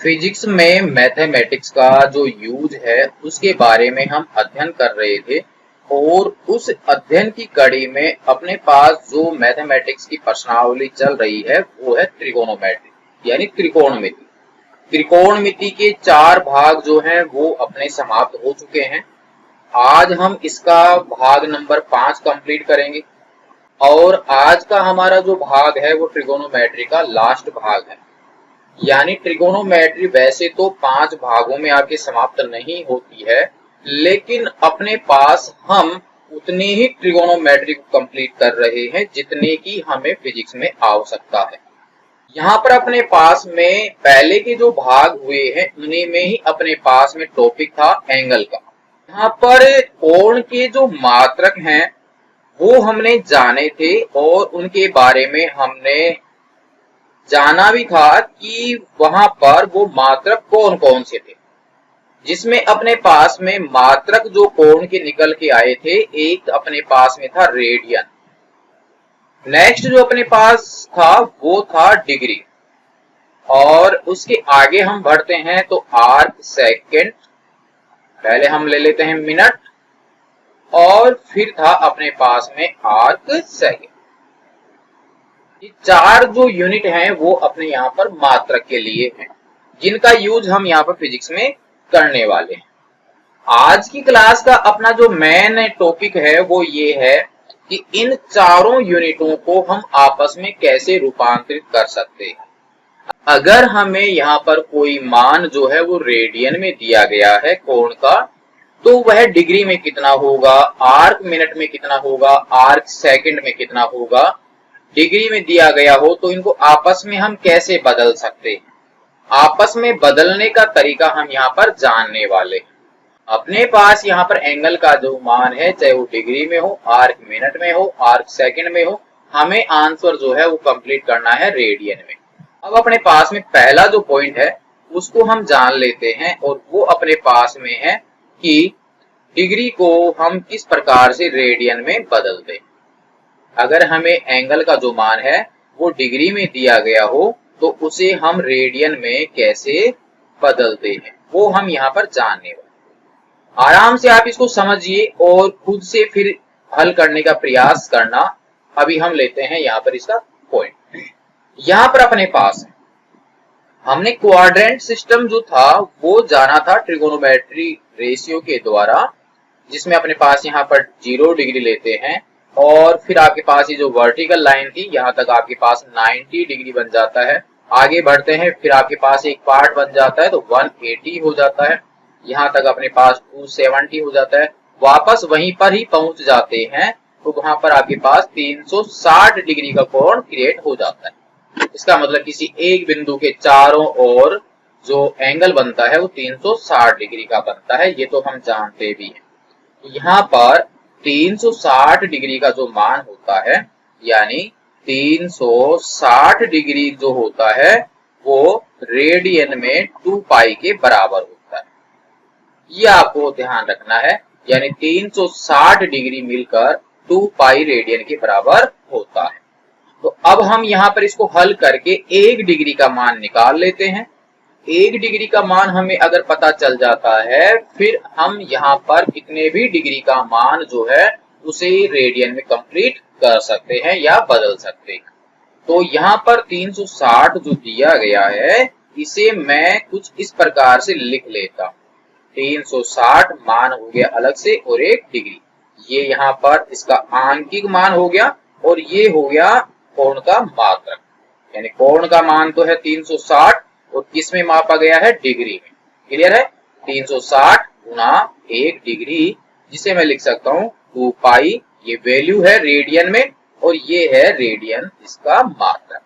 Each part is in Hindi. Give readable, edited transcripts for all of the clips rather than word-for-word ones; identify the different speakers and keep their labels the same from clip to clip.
Speaker 1: फिजिक्स में मैथमेटिक्स का जो यूज है उसके बारे में हम अध्ययन कर रहे थे और उस अध्ययन की कड़ी में अपने पास जो मैथमेटिक्स की प्रश्नावली चल रही है वो है त्रिकोणोमेट्री यानी त्रिकोणमिति। त्रिकोणमिति के 4 भाग जो हैं वो अपने समाप्त हो चुके हैं। आज हम इसका भाग नंबर 5 कंप्लीट करेंगे और आज का हमारा जो भाग है वो ट्रिगोनोमेट्री का लास्ट भाग है। यानी ट्रिगोनोमेट्री वैसे तो 5 भागों में आपके समाप्त नहीं होती है, लेकिन अपने पास हम उतनी ही ट्रिगोनोमेट्री को कंप्लीट कर रहे हैं जितने की हमें फिजिक्स में आवश्यकता है। यहाँ पर अपने पास में पहले के जो भाग हुए हैं उन्हीं में ही अपने पास में टॉपिक था एंगल का। यहाँ पर कोण के जो मात्रक हैं वो हमने जाने थे और उनके बारे में हमने जाना भी था कि वहां पर वो मात्रक कौन कौन से थे, जिसमें अपने पास में मात्रक जो कोण के निकल के आए थे, एक अपने पास में था रेडियन। नेक्स्ट जो अपने पास था वो था डिग्री और उसके आगे हम बढ़ते हैं तो आर्क सेकेंड, पहले हम ले लेते हैं मिनट और फिर था अपने पास में आर्क सेकेंड। ये 4 जो यूनिट हैं वो अपने यहाँ पर मात्रक के लिए हैं जिनका यूज हम यहाँ पर फिजिक्स में करने वाले हैं। आज की क्लास का अपना जो मेन टॉपिक है वो ये है कि इन चारों यूनिटों को हम आपस में कैसे रूपांतरित कर सकते हैं। अगर हमें यहाँ पर कोई मान जो है वो रेडियन में दिया गया है कोण का, तो वह डिग्री में कितना होगा, आर्क मिनट में कितना होगा, आर्क सेकंड में कितना होगा, डिग्री में दिया गया हो तो इनको आपस में हम कैसे बदल सकते हैं। आपस में बदलने का तरीका हम यहाँ पर जानने वाले हैं। अपने पास यहाँ पर एंगल का जो मान है, चाहे वो डिग्री में हो, आर्क मिनट में हो, आर्क सेकंड में हो, हमें आंसर जो है वो कंप्लीट करना है रेडियन में। अब अपने पास में पहला जो पॉइंट है उसको हम जान लेते हैं और वो अपने पास में है कि डिग्री को हम किस प्रकार से रेडियन में बदल दें। अगर हमें एंगल का जो मान है वो डिग्री में दिया गया हो तो उसे हम रेडियन में कैसे बदलते हैं वो हम यहाँ पर जानने वाले। आराम से आप इसको समझिए और खुद से फिर हल करने का प्रयास करना। अभी हम लेते हैं यहाँ पर इसका पॉइंट। यहाँ पर अपने पास हमने क्वाड्रेंट सिस्टम जो था वो जाना था ट्रिगोनोमेट्री रेशियो के द्वारा, जिसमें अपने पास यहाँ पर 0 डिग्री लेते हैं और फिर आपके पास ये जो वर्टिकल लाइन थी यहाँ तक आपके पास 90 डिग्री बन जाता है। आगे बढ़ते हैं फिर आपके पास एक पार्ट बन जाता है तो 180 हो जाता है, यहाँ तक अपने पास 270 हो जाता है। वापस वहीं पर ही पहुंच जाते हैं तो वहां पर आपके पास 360 डिग्री का कोण क्रिएट हो जाता है। इसका मतलब किसी एक बिंदु के चारों ओर जो एंगल बनता है वो 360 डिग्री का बनता है, ये तो हम जानते भी हैं। यहाँ पर 360 डिग्री का जो मान होता है यानी 360 डिग्री जो होता है वो रेडियन में 2 पाई के बराबर होता है। ये आपको ध्यान रखना है, यानी 360 डिग्री मिलकर 2 पाई रेडियन के बराबर होता है। तो अब हम यहाँ पर इसको हल करके 1 डिग्री का मान निकाल लेते हैं। 1 डिग्री का मान हमें अगर पता चल जाता है फिर हम यहाँ पर कितने भी डिग्री का मान जो है उसे रेडियन में कंप्लीट कर सकते हैं या बदल सकते हैं। तो यहाँ पर 360 जो दिया गया है इसे मैं कुछ इस प्रकार से लिख लेता हूँ। 360 मान हो गया अलग से और 1 डिग्री, ये यहाँ पर इसका आंकिक मान हो गया और ये हो गया कोण का मात्रक। यानी कोण का मान तो है 360 और किस में मापा गया है, डिग्री में। क्लियर है, 360 गुना 1 डिग्री, जिसे मैं लिख सकता हूँ 2 पाई, ये वैल्यू है रेडियन में और ये है रेडियन इसका मात्रक।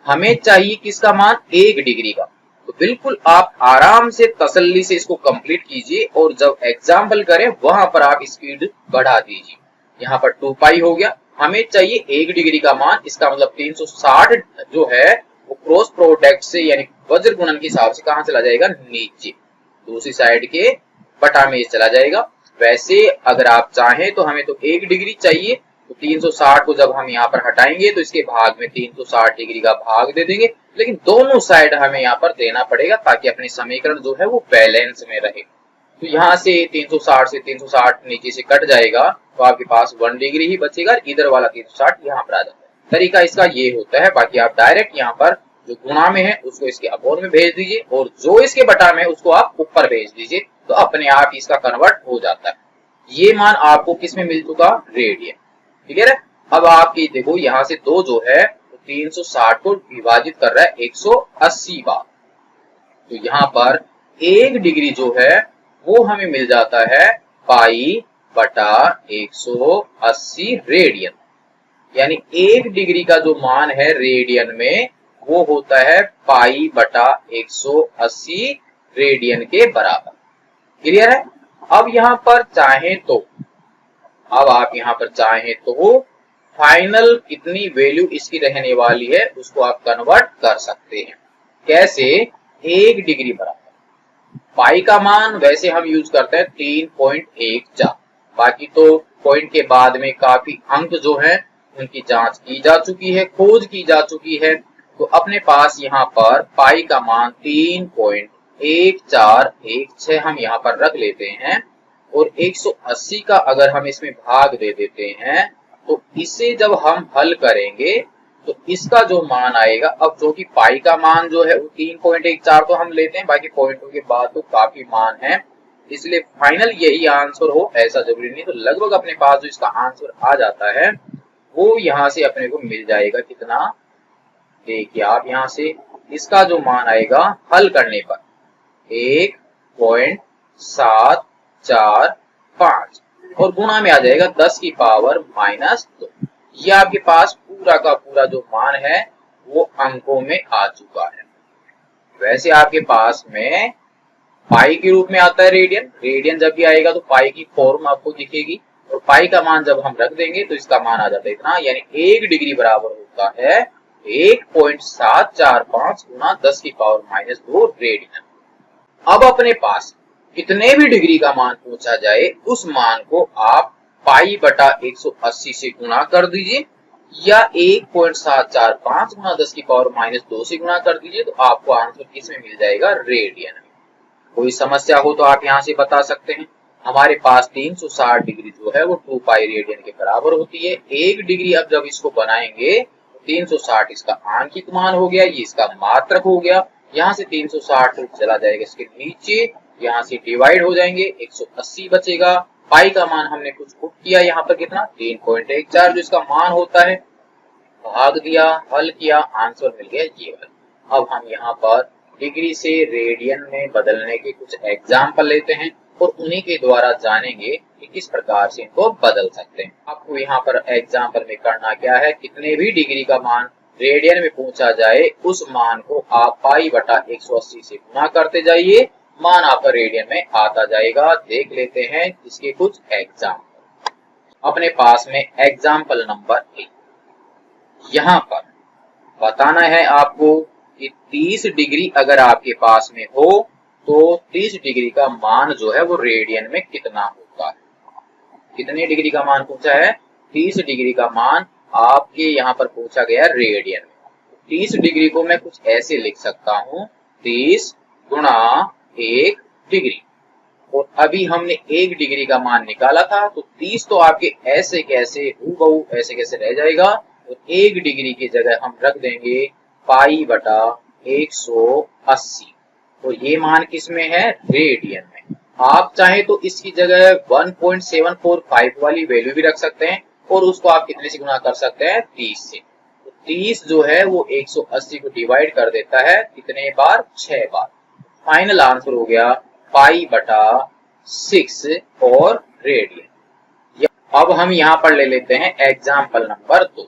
Speaker 1: हमें चाहिए किसका मान, 1 डिग्री का। तो बिल्कुल आप आराम से तसल्ली से इसको कंप्लीट कीजिए और जब एग्जाम्पल करें वहां पर आप स्पीड बढ़ा दीजिए। यहाँ पर 2 पाई हो गया, हमें चाहिए 1 डिग्री का मान। इसका मतलब 360 जो है वो क्रॉस प्रोडक्ट से यानी वज्र गुणन के हिसाब से कहां चला जाएगा, नीचे दूसरी साइड के बटा में चला जाएगा। वैसे अगर आप चाहें तो हमें तो 1 डिग्री चाहिए तो 360 को जब हम यहाँ पर हटाएंगे तो इसके भाग में 360 डिग्री का भाग दे देंगे, लेकिन दोनों साइड हमें यहाँ पर देना पड़ेगा ताकि अपनी समीकरण जो है वो बैलेंस में रहे। तो यहाँ से 360 से 360 नीचे से कट जाएगा तो आपके पास 1 डिग्री ही बचेगा, इधर वाला 360 यहाँ पर आ जाता है। तरीका इसका ये होता है। बाकी आप डायरेक्ट यहाँ पर जो गुणा में है उसको इसके अपोन में भेज दीजिए और जो इसके बटा में है उसको आप ऊपर भेज दीजिए, तो अपने आप इसका कन्वर्ट हो जाता है। ये मान आपको किस में मिल चुका? रेडियन। ठीक है। अब आपकी देखो यहाँ से 2 जो है तो 360 को विभाजित कर रहा है 180 बार, तो यहाँ पर 1 डिग्री जो है वो हमें मिल जाता है पाई बटा 180 रेडियन। यानी 1 डिग्री का जो मान है रेडियन में वो होता है पाई बटा 180 रेडियन के बराबर। क्लियर है? अब यहाँ पर चाहें तो अब आप यहाँ पर चाहें तो फाइनल कितनी वैल्यू इसकी रहने वाली है उसको आप कन्वर्ट कर सकते हैं। कैसे? 1 डिग्री बराबर पाई का मान वैसे हम यूज करते हैं 3.14। बाकी तो पॉइंट के बाद में काफी अंक जो है उनकी जांच की जा चुकी है, खोज की जा चुकी है। तो अपने पास यहाँ पर पाई का मान 3.1416 हम यहाँ पर रख लेते हैं और 180 का अगर हम इसमें भाग दे देते हैं तो इसे जब हम हल करेंगे तो इसका जो मान आएगा, अब जो कि पाई का मान जो है वो 3.14 तो हम लेते हैं, बाकी पॉइंटों के बाद तो काफी मान है, इसलिए फाइनल यही आंसर हो ऐसा जरूरी नहीं। तो लगभग अपने पास जो इसका आंसर आ जाता है वो यहाँ से अपने को मिल जाएगा कितना? देखिए आप यहाँ से इसका जो मान आएगा हल करने पर 1.745 और गुणा में आ जाएगा 10 की पावर -2। ये आपके पास पूरा का पूरा जो मान है वो अंकों में आ चुका है। वैसे आपके पास में पाई के रूप में आता है रेडियन, रेडियन जब भी आएगा तो पाई की फॉर्म आपको दिखेगी और पाई का मान जब हम रख देंगे तो इसका मान आ जाता है इतना, यानी 1 डिग्री बराबर होता है 1.745 गुना 10 की पावर -2 रेडियन। अब अपने पास कितने भी डिग्री का मान पूछा जाए उस मान को आप पाई बटा 180 से गुणा कर दीजिए या 1.745 गुना 10 की पावर -2 से गुणा कर दीजिए, तो आपको आंसर किसमें मिल जाएगा? रेडियन में। कोई समस्या हो तो आप यहाँ से बता सकते हैं। हमारे पास 360 डिग्री जो है वो 2 पाई रेडियन के बराबर होती है। 1 डिग्री अब जब इसको बनाएंगे 360 इसका आंशिक मान हो गया, ये इसका मात्रक हो गया। यहाँ से 360 चला जाएगा इसके नीचे, यहाँ से डिवाइड हो जाएंगे 180 बचेगा। पाई का मान हमने कुछ पुट किया यहाँ पर कितना? 3.14 जो इसका मान होता है, भाग दिया, हल किया, आंसर मिल गया ये वाला। अब हम यहाँ पर डिग्री से रेडियन में बदलने के कुछ एग्जाम्पल लेते हैं और उन्हीं के द्वारा जानेंगे कि किस प्रकार से इनको बदल सकते हैं। आपको यहाँ पर एग्जाम्पल में करना क्या है, कितने भी डिग्री का मान रेडियन में पूछा जाए उस मान को आप पाई बटा 180 से गुणा करते जाइए, मान आपका रेडियन में आता जाएगा। देख लेते हैं इसके कुछ एग्जाम्पल। अपने पास में एग्जाम्पल नंबर 1, यहाँ पर बताना है आपको कि 30 डिग्री अगर आपके पास में हो तो 30 डिग्री का मान जो है वो रेडियन में कितना होता है। कितने डिग्री का मान पूछा है? 30 डिग्री का मान आपके यहाँ पर पूछा गया रेडियन में। 30 डिग्री को मैं कुछ ऐसे लिख सकता हूँ, 30 गुणा 1 डिग्री, और अभी हमने 1 डिग्री का मान निकाला था तो 30 तो आपके ऐसे कैसे हूबहू ऐसे कैसे रह जाएगा, तो 1 डिग्री की जगह हम रख देंगे पाई बटा 180 और ये मान किसमें है? रेडियन में। आप चाहे तो इसकी जगह 1.745 वाली वैल्यू भी रख सकते हैं और उसको आप कितने से गुणा कर सकते हैं? 30 से। तो 30 जो है वो 180 को डिवाइड कर देता है कितने बार? 6 बार। फाइनल आंसर हो गया पाई बटा 6 और रेडियन। अब हम यहाँ पर ले लेते हैं एग्जाम्पल नंबर 2।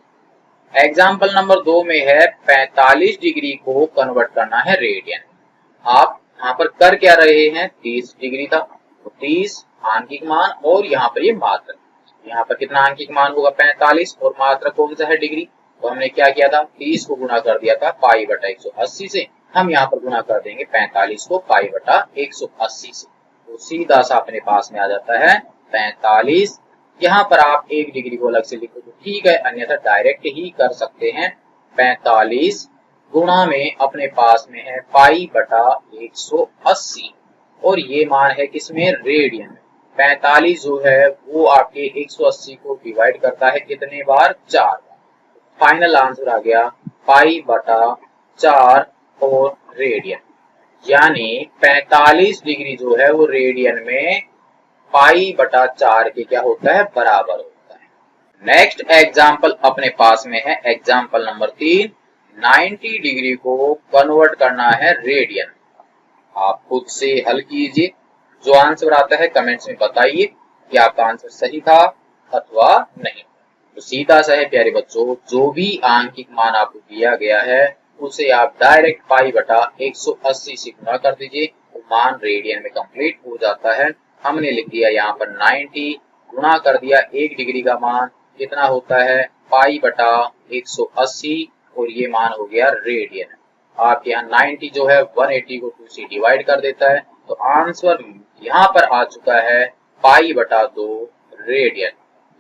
Speaker 1: एग्जाम्पल नंबर 2 में है 45 डिग्री को कन्वर्ट करना है रेडियन। आप यहाँ पर कर क्या रहे हैं? 30 डिग्री था तो 30 आंशिक मान और यहाँ पर ये मात्रक। यहाँ पर कितना आंशिक मान होगा? 45 और मात्रक कौन सा है? डिग्री। तो हमने क्या किया था? 30 को गुणा कर दिया था पाई बटा 180 से। हम यहाँ पर गुणा कर देंगे 45 को पाई बटा 180 से, तो सीधा सा अपने पास में आ जाता है 45 यहाँ पर आप 1 डिग्री को अलग से लिखो तो ठीक है, अन्यथा डायरेक्ट ही कर सकते हैं। 45 गुणा में अपने पास में है पाई बटा 180 और ये मान है किसमें, रेडियन में। 45 जो है वो आपके 180 को डिवाइड करता है कितने बार, 4 बार। फाइनल आंसर आ गया पाई बटा 4 और रेडियन, यानी 45 डिग्री जो है वो रेडियन में पाई बटा 4 के क्या होता है, बराबर होता है। नेक्स्ट एग्जाम्पल अपने पास में है एग्जाम्पल नंबर 3। 90 डिग्री को कन्वर्ट करना है रेडियन। आप खुद से हल कीजिए, जो आंसर आता है कमेंट्स में बताइए कि आपका आंसर सही था अथवा नहीं। तो सीधा सा है प्यारे बच्चों, जो भी आंकिक मान आपको दिया गया है उसे आप डायरेक्ट पाई बटा 180 से गुणा कर दीजिए, तो मान रेडियन में कंप्लीट हो जाता है। हमने लिख दिया यहाँ पर 90 गुणा कर दिया 1 डिग्री का मान कितना होता है, पाई बटा 180 और ये मान हो गया रेडियन। आपके यहाँ 90 जो है 180 को 2 से डिवाइड कर देता है, तो आंसर यहाँ पर आ चुका है पाई बटा 2 रेडियन।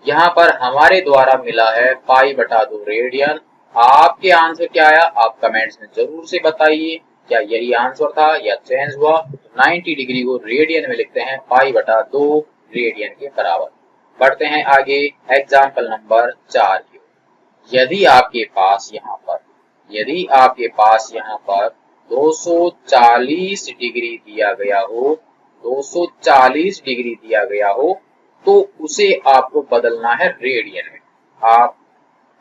Speaker 1: यहाँ पर हमारे द्वारा मिला है पाई बटा 2 रेडियन। आपके आंसर क्या आया, आप कमेंट्स में जरूर से बताइए, क्या यही आंसर था या चेंज हुआ। तो 90 डिग्री को रेडियन में लिखते हैं पाई बटा 2 रेडियन के बराबर। बढ़ते हैं आगे एग्जाम्पल नंबर 4 की। यदि आपके पास यहाँ पर 240 डिग्री दिया गया हो, 240 डिग्री दिया गया हो, तो उसे आपको बदलना है रेडियन में। आप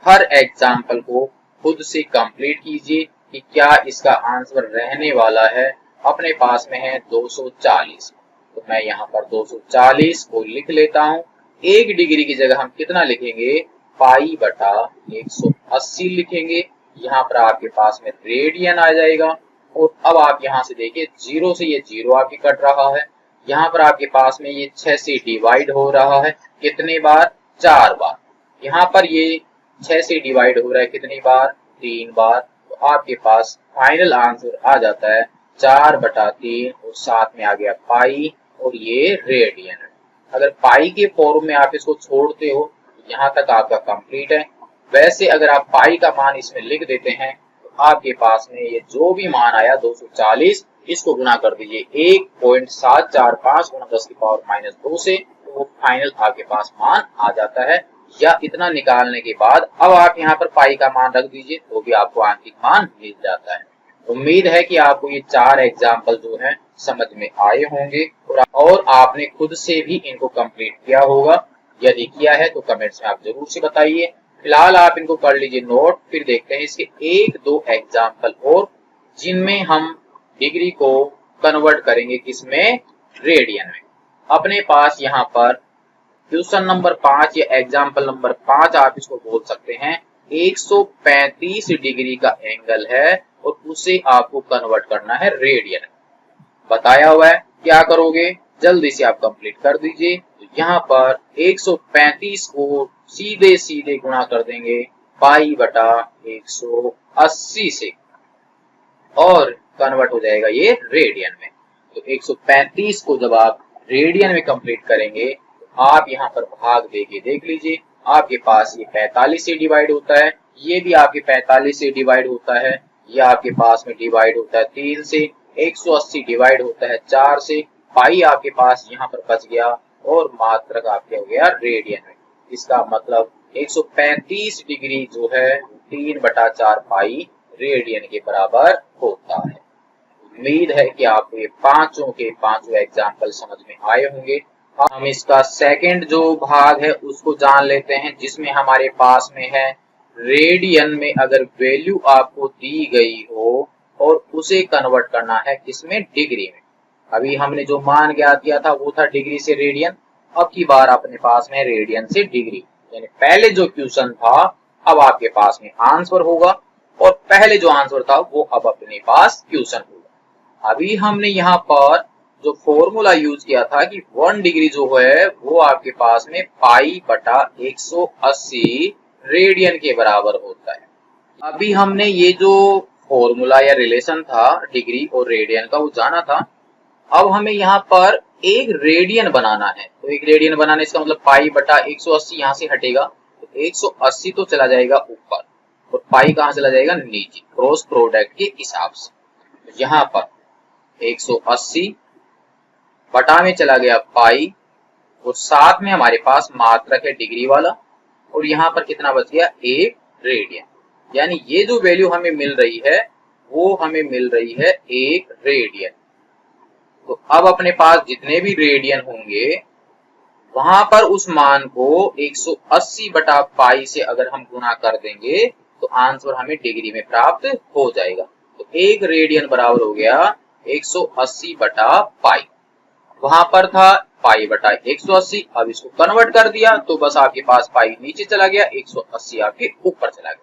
Speaker 1: हर एग्जाम्पल को खुद से कंप्लीट कीजिए कि क्या इसका आंसर रहने वाला है। अपने पास में है 240, तो मैं यहाँ पर 240 को लिख लेता हूँ। 1 डिग्री की जगह हम कितना लिखेंगे, पाई बटा 180 लिखेंगे। यहाँ पर आपके पास में रेडियन आ जाएगा। और अब आप यहाँ से देखिए, जीरो से ये जीरो आपकी कट रहा है। यहाँ पर आपके पास में ये 6 से डिवाइड हो रहा है कितने बार, 4 बार। यहाँ पर ये 6 से डिवाइड हो रहा है कितनी बार, 3 बार। तो आपके पास फाइनल आंसर आ जाता है 4 बटा 3 और साथ में आ गया पाई और ये रेडियन है। अगर पाई के फॉर्म में आप इसको छोड़ते हो तो यहाँ तक आपका कंप्लीट है। वैसे अगर आप पाई का मान इसमें लिख देते हैं तो आपके पास में ये जो भी मान आया 240, इसको गुणा कर दीजिए 1.745 गुणा 10 की पावर माइनस 2 से, तो वो फाइनल आपके पास मान आ जाता है। या इतना निकालने के बाद अब आप यहाँ पर पाई का मान रख दीजिए तो भी आपको आंकिक मान मिल जाता है। उम्मीद है कि आपको ये 4 एग्जाम्पल जो है समझ में आए होंगे और आपने खुद से भी इनको कंप्लीट किया होगा। यदि किया है तो कमेंट्स में आप जरूर से बताइए। फिलहाल आप इनको कर लीजिए नोट, फिर देखते हैं इसके 1-2 एग्जाम्पल और, जिनमें हम डिग्री को कन्वर्ट करेंगे किसमें, रेडियन में। अपने पास यहाँ पर क्वेश्चन नंबर 5 या एग्जाम्पल नंबर 5 आप इसको बोल सकते हैं। 135 डिग्री का एंगल है और उसे आपको कन्वर्ट करना है रेडियन। बताया हुआ है, क्या करोगे जल्दी से आप कंप्लीट कर दीजिए। तो यहाँ पर 135 को सीधे सीधे गुणा कर देंगे पाई बटा 180 से और कन्वर्ट हो जाएगा ये रेडियन में। तो 135 को जब आप रेडियन में कंप्लीट करेंगे तो आप यहाँ पर भाग देके देख लीजिए, आपके पास ये 45 से डिवाइड होता है, ये भी आपके 45 से डिवाइड होता है, ये आपके पास में डिवाइड होता है 3 से, 180 डिवाइड होता है 4 से, पाई आपके पास यहाँ पर बच गया और मात्रक आपके हो गया रेडियन में। इसका मतलब 135 डिग्री जो है 3/4 पाई रेडियन के बराबर होता है। उम्मीद है कि आपको ये पांचों के पांचों एग्जाम्पल समझ में आए होंगे। अब हम इसका सेकंड जो भाग है उसको जान लेते हैं, जिसमें हमारे पास में है रेडियन में अगर वैल्यू आपको दी गई हो और उसे कन्वर्ट करना है किसमें, डिग्री में। अभी हमने जो मान ज्ञात किया था वो था डिग्री से रेडियन, अब की बार अपने पास में रेडियन से डिग्री। यानी पहले जो क्वेश्चन था अब आपके पास में आंसर होगा और पहले जो आंसर था वो अब अपने पास क्वेश्चन होगा। अभी हमने यहाँ पर जो फॉर्मूला यूज किया था कि 1 डिग्री जो है वो आपके पास में पाई बटा 180 रेडियन के बराबर होता है। अभी हमने ये जो फॉर्मूला या रिलेशन था डिग्री और रेडियन का वो जाना था। अब हमें यहाँ पर एक रेडियन बनाना है, तो एक रेडियन बनाने इसका मतलब पाई बटा 180 यहाँ से हटेगा, तो 180 तो चला जाएगा ऊपर और पाई कहाँ चला जाएगा नीचे, क्रॉस प्रोडक्ट के हिसाब से। तो यहाँ पर 180 बटा में चला गया पाई और साथ में हमारे पास मात्रक है डिग्री वाला, और यहाँ पर कितना बच गया एक रेडियन, यानी ये जो वैल्यू हमें मिल रही है वो हमें मिल रही है एक रेडियन। तो अब अपने पास जितने भी रेडियन होंगे वहां पर उस मान को 180 बटा पाई से अगर हम गुणा कर देंगे तो आंसर हमें डिग्री में प्राप्त हो जाएगा। तो एक रेडियन बराबर हो गया 180 बटा पाई। वहां पर था पाई बटा 180, अब इसको कन्वर्ट कर दिया तो बस आपके पास पाई नीचे चला गया, 180 आपके ऊपर चला गया।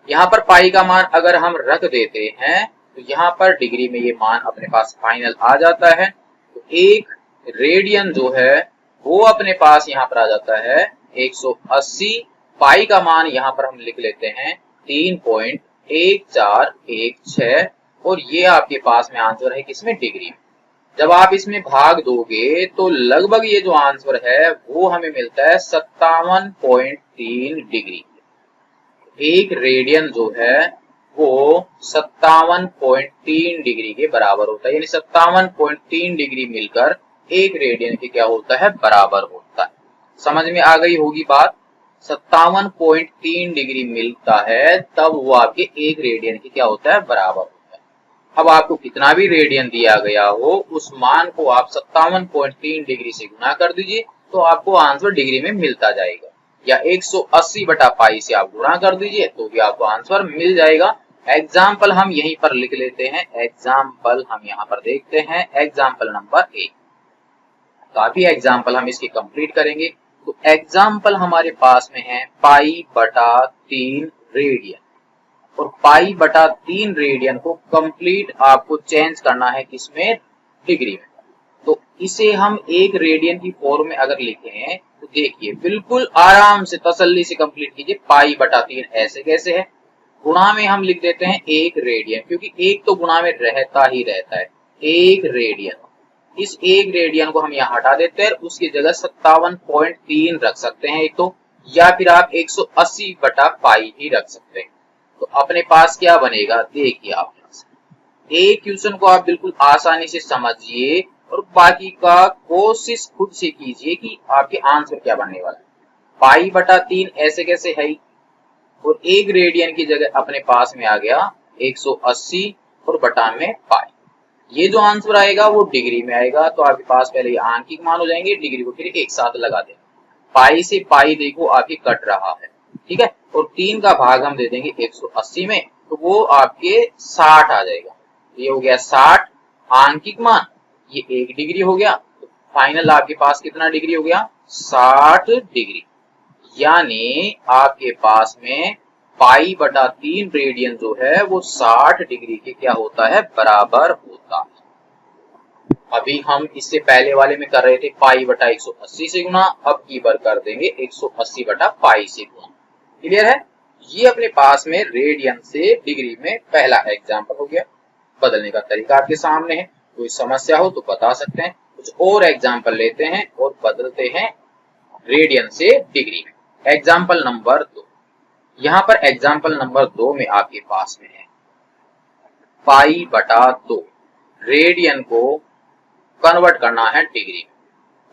Speaker 1: यहाँ पर पाई का मान अगर हम रख देते हैं तो यहाँ पर डिग्री में ये मान अपने पास फाइनल आ जाता है। तो एक रेडियन जो है वो अपने पास यहाँ पर आ जाता है 180, पाई का मान यहाँ पर हम लिख लेते हैं 3.1416, और ये आपके पास में आंसर है किसमें डिग्री में। जब आप इसमें भाग दोगे तो लगभग ये जो आंसर है वो हमें मिलता है 57.3 डिग्री। एक रेडियन जो है वो 57.3 डिग्री के बराबर होता है, यानी 57.3 डिग्री मिलकर एक रेडियन के क्या होता है बराबर होता है। समझ में आ गई होगी बात। 57.3 डिग्री मिलता है तब वो आपके एक रेडियन के क्या होता है बराबर होता है। अब आपको कितना भी रेडियन दिया गया हो उस मान को आप 57.3 डिग्री से गुना कर दीजिए तो आपको आंसर डिग्री में मिलता जाएगा, या 180 बटा पाई से आप गुणा कर दीजिए तो भी आपको आंसर मिल जाएगा। एग्जाम्पल हम यहीं पर लिख लेते हैं, एग्जाम्पल हम यहाँ पर देखते हैं, एग्जाम्पल नंबर 1। काफी एग्जाम्पल हम इसके कंप्लीट करेंगे। तो एग्जाम्पल हमारे पास में है पाई बटा 3 रेडियन, और पाई बटा 3 रेडियन को कंप्लीट आपको चेंज करना है किसमें डिग्री में। तो इसे हम एक रेडियन की फॉर्म में अगर लिखें तो देखिए बिल्कुल आराम से तसल्ली से कंप्लीट कीजिए। पाई बटा 3 ऐसे कैसे है, गुणा में हम लिख देते हैं एक रेडियन, क्योंकि एक तो गुणा में रहता ही रहता है, एक रेडियन। इस एक रेडियन को हम यहाँ हटा देते हैं, उसकी जगह 57.3 रख सकते हैं एक तो, या फिर आप 180 बटा पाई ही रख सकते हैं। तो अपने पास क्या बनेगा देखिए आप, एक क्वेश्चन को आप बिल्कुल आसानी से समझिए और बाकी का कोशिश खुद से कीजिए कि आपके आंसर क्या बनने वाला है। पाई बटा 3 ऐसे कैसे है, और एक रेडियन की जगह अपने पास में आ गया 180 और बटा में पाई। ये जो आंसर आएगा वो डिग्री में आएगा, तो आपके पास पहले ये आंकिक मान हो जाएंगे, डिग्री को फिर एक साथ लगा देंगे। पाई से पाई देखो आपकी कट रहा है, ठीक है, और 3 का भाग हम दे देंगे 180 में, तो वो आपके 60 आ जाएगा। ये हो गया 60 आंकिक मान, ये 1 डिग्री हो गया, तो फाइनल आपके पास कितना डिग्री हो गया 60 डिग्री। यानी आपके पास में पाई बटा 3 रेडियन जो है वो 60 डिग्री के क्या होता है बराबर होता है। अभी हम इससे पहले वाले में कर रहे थे पाई बटा 180 से गुना, अब की बार कर देंगे 180 बटा पाई से गुना। क्लियर है। ये अपने पास में रेडियन से डिग्री में पहला एग्जाम्पल हो गया। बदलने का तरीका आपके सामने है, कोई समस्या हो तो बता सकते हैं। कुछ और एग्जाम्पल लेते हैं और बदलते हैं रेडियन से डिग्री में। एग्जाम्पल नंबर 2, यहाँ पर एग्जाम्पल नंबर 2 में आपके पास में है पाई बटा 2 रेडियन को कन्वर्ट करना है डिग्री में।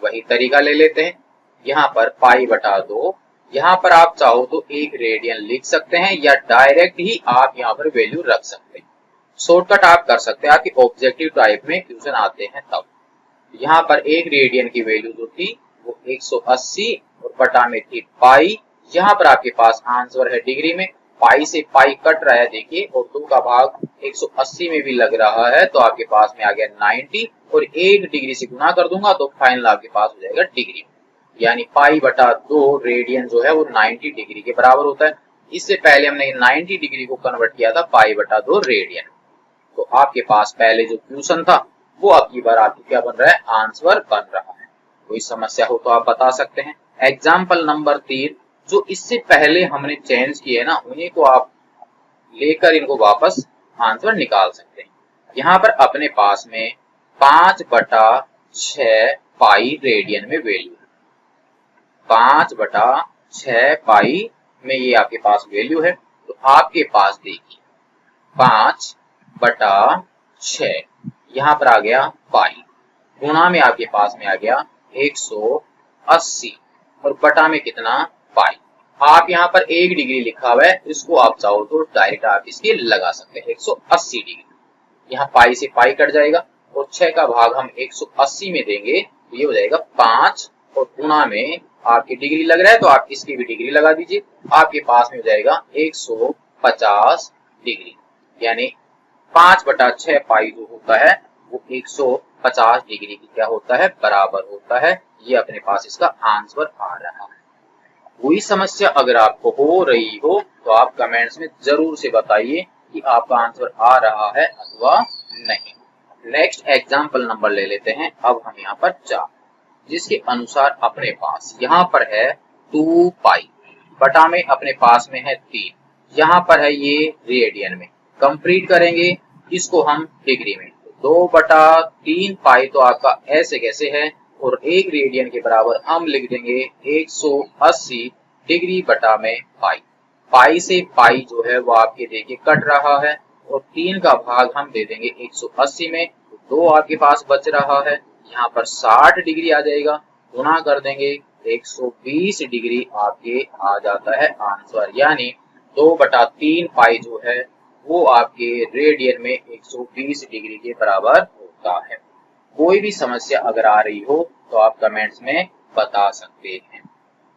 Speaker 1: वही तरीका ले लेते हैं। यहाँ पर पाई बटा 2, यहाँ पर आप चाहो तो एक रेडियन लिख सकते हैं या डायरेक्ट ही आप यहाँ पर वैल्यू रख सकते हैं। शॉर्टकट आप कर सकते हैं, आपके ऑब्जेक्टिव टाइप में क्वेश्चन आते हैं तब। यहाँ पर एक रेडियन की वैल्यू जो थी वो 180 और बटा में थी पाई। यहाँ पर आपके पास आंसर है डिग्री में, पाई से पाई कट रहा है देखिए, और 2 का भाग 180 में भी लग रहा है, तो आपके पास में आ गया 90, और 1 डिग्री से गुना कर दूंगा तो फाइनल आपके पास हो जाएगा डिग्री। यानी पाई बटा 2 रेडियन जो है वो 90 डिग्री के बराबर होता है। इससे पहले हमने 90 डिग्री को कन्वर्ट किया था पाई बटा 2 रेडियन। तो आपके पास पहले जो क्वेश्चन था वो अब की बार आपकी क्या बन रहा है आंसर बन रहा है। कोई समस्या हो तो आप बता सकते हैं। एग्जाम्पल नंबर 3, जो इससे पहले हमने चेंज किए ना उन्हीं को आप लेकर इनको वापस आंसर निकाल सकते हैं। यहाँ पर अपने पास में 5/6 पाई रेडियन में वैल्यू, 5/6 पाई में ये आपके पास वैल्यू है। तो आपके पास देखिए 5/6 यहाँ पर आ गया पाई, गुणा में आपके पास में आ गया 180 और बटा में कितना पाई। आप यहाँ पर 1 डिग्री लिखा हुआ है, इसको आप चाहो तो डायरेक्ट आप इसके लगा सकते हैं 180 डिग्री। यहाँ पाई से पाई कट जाएगा और 6 का भाग हम 180 में देंगे तो ये हो जाएगा 5 और गुणा में आपकी डिग्री लग रहा है तो आप इसकी भी डिग्री लगा दीजिए, आपके पास में हो जाएगा 150 डिग्री। यानी 5/6 पाई जो होता है वो 150 डिग्री की क्या होता है, बराबर होता है। ये अपने पास इसका आंसर आ रहा है। कोई समस्या अगर आपको हो रही हो तो आप कमेंट्स में जरूर से बताइए कि आपका आंसर आ रहा है अथवा नहीं। नेक्स्ट एग्जाम्पल नंबर ले लेते हैं अब हम यहाँ पर 4, जिसके अनुसार अपने पास यहाँ पर है 2 पाई, बटा में अपने पास में है 3, यहाँ पर है ये रेडियन में। कंप्लीट करेंगे इसको हम डिग्री में, 2/3 पाई तो आपका ऐसे कैसे है और 1 रेडियन के बराबर हम लिख देंगे 180 डिग्री बटा में पाई। पाई से पाई जो है वो आपके देखिए कट रहा है और 3 का भाग हम दे देंगे 180 में, तो 2 आपके पास बच रहा है। यहाँ पर 60 डिग्री आ जाएगा, गुणा कर देंगे 120 डिग्री आपके आ जाता है आंसर। यानी 2/3 पाई जो है वो आपके रेडियन में 120 डिग्री के बराबर होता है। कोई भी समस्या अगर आ रही हो तो आप कमेंट्स में बता सकते हैं।